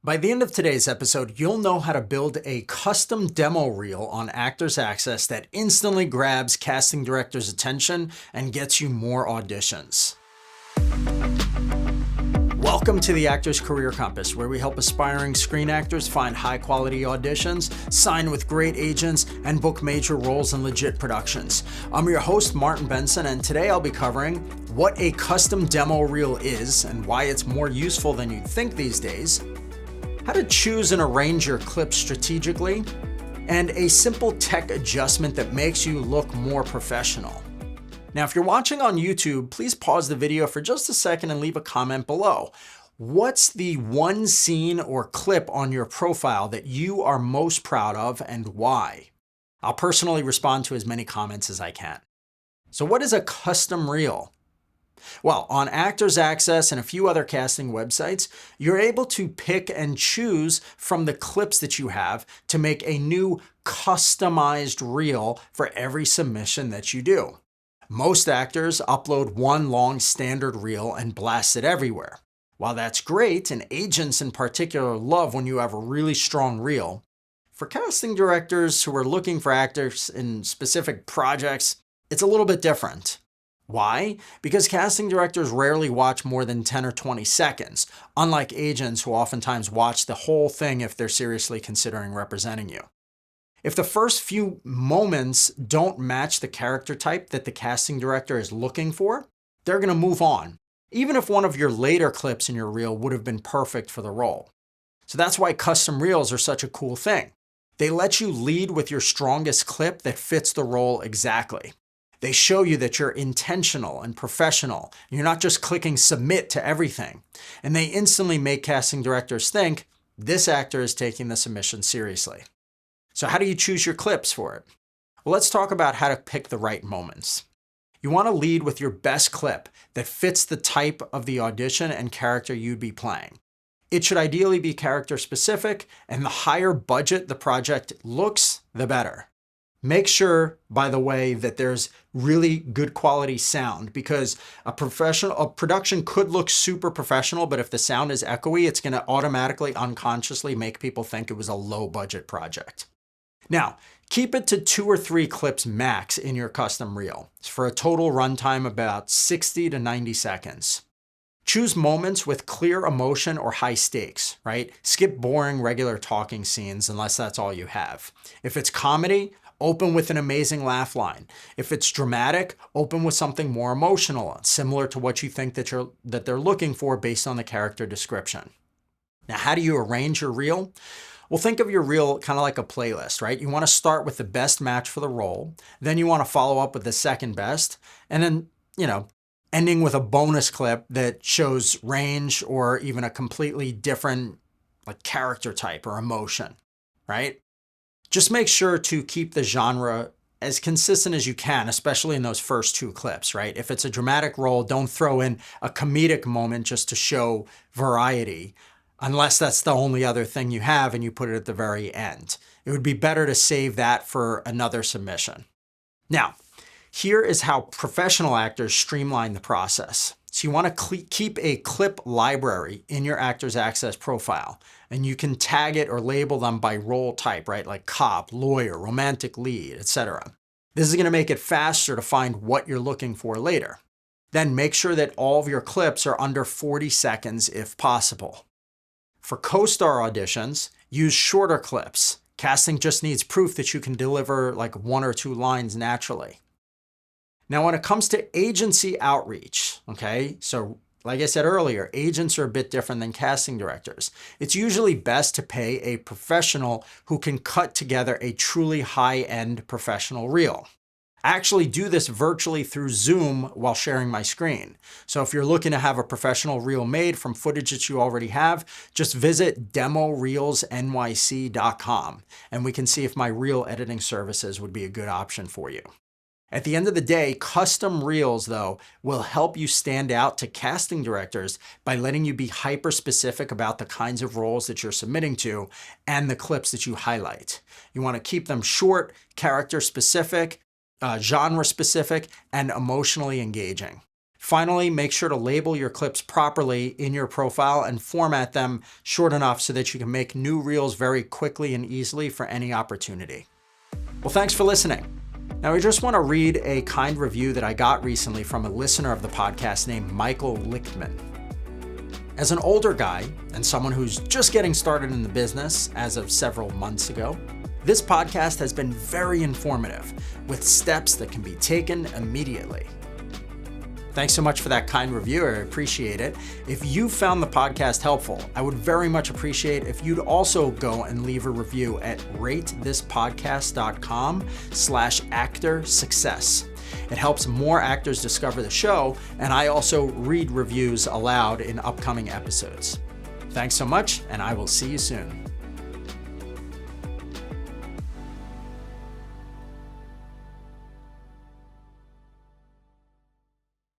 By the end of today's episode, you'll know how to build a custom demo reel on Actors Access that instantly grabs casting directors' attention and gets you more auditions. Welcome to the Actors Career Compass, where we help aspiring screen actors find high-quality auditions, sign with great agents, and book major roles in legit productions. I'm your host, Martin Benson, and today I'll be covering what a custom demo reel is and why it's more useful than you'd think these days, how to choose and arrange your clips strategically, and a simple tech adjustment that makes you look more professional. Now, if you're watching on YouTube, please pause the video for just a second and leave a comment below. What's the one scene or clip on your profile that you are most proud of and why? I'll personally respond to as many comments as I can. So what is a custom reel? Well, on Actors Access and a few other casting websites, you're able to pick and choose from the clips that you have to make a new customized reel for every submission that you do. Most actors upload one long standard reel and blast it everywhere. While that's great, and agents in particular love when you have a really strong reel, for casting directors who are looking for actors in specific projects, it's a little bit different. Why? Because casting directors rarely watch more than 10 or 20 seconds, unlike agents who oftentimes watch the whole thing if they're seriously considering representing you. If the first few moments don't match the character type that the casting director is looking for, they're going to move on, even if one of your later clips in your reel would have been perfect for the role. So that's why custom reels are such a cool thing. They let you lead with your strongest clip that fits the role exactly. They show you that you're intentional and professional. You're not just clicking submit to everything. And they instantly make casting directors think, this actor is taking the submission seriously. So how do you choose your clips for it? Well, let's talk about how to pick the right moments. You want to lead with your best clip that fits the type of the audition and character you'd be playing. It should ideally be character specific, and the higher budget the project looks, the better. Make sure, by the way, that there's really good quality sound, because a production could look super professional, but if the sound is echoey, it's going to automatically, unconsciously make people think it was a low budget project. Now, keep it to 2 or 3 clips max in your custom reel for a total runtime about 60 to 90 seconds. Choose moments with clear emotion or high stakes, right? Skip boring regular talking scenes unless that's all you have. If it's comedy, open with an amazing laugh line. If it's dramatic, open with something more emotional, similar to what you think that they're looking for based on the character description. Now, how do you arrange your reel? Well, think of your reel kind of like a playlist, right? You want to start with the best match for the role, then you want to follow up with the second best, and then, ending with a bonus clip that shows range or even a completely different character type or emotion, right? Just make sure to keep the genre as consistent as you can, especially in those first 2 clips, right? If it's a dramatic role, don't throw in a comedic moment just to show variety, unless that's the only other thing you have and you put it at the very end. It would be better to save that for another submission. Now, here is how professional actors streamline the process. So you want to keep a clip library in your Actors Access profile, and you can tag it or label them by role type, right? Like cop, lawyer, romantic lead, etc. This is going to make it faster to find what you're looking for later. Then make sure that all of your clips are under 40 seconds if possible. For co-star auditions, use shorter clips. Casting just needs proof that you can deliver 1 or 2 lines naturally. Now, when it comes to agency outreach, okay, so like I said earlier, agents are a bit different than casting directors. It's usually best to pay a professional who can cut together a truly high-end professional reel. I actually do this virtually through Zoom while sharing my screen. So if you're looking to have a professional reel made from footage that you already have, just visit demoreelsnyc.com and we can see if my reel editing services would be a good option for you. At the end of the day, custom reels, though, will help you stand out to casting directors by letting you be hyper-specific about the kinds of roles that you're submitting to and the clips that you highlight. You want to keep them short, character-specific, genre-specific, and emotionally engaging. Finally, make sure to label your clips properly in your profile and format them short enough so that you can make new reels very quickly and easily for any opportunity. Well, thanks for listening. Now, I just want to read a kind review that I got recently from a listener of the podcast named Michael Lichtman. As an older guy and someone who's just getting started in the business as of several months ago, this podcast has been very informative with steps that can be taken immediately. Thanks so much for that kind review. I appreciate it. If you found the podcast helpful, I would very much appreciate if you'd also go and leave a review at ratethispodcast.com/actor-success. It helps more actors discover the show, and I also read reviews aloud in upcoming episodes. Thanks so much, and I will see you soon.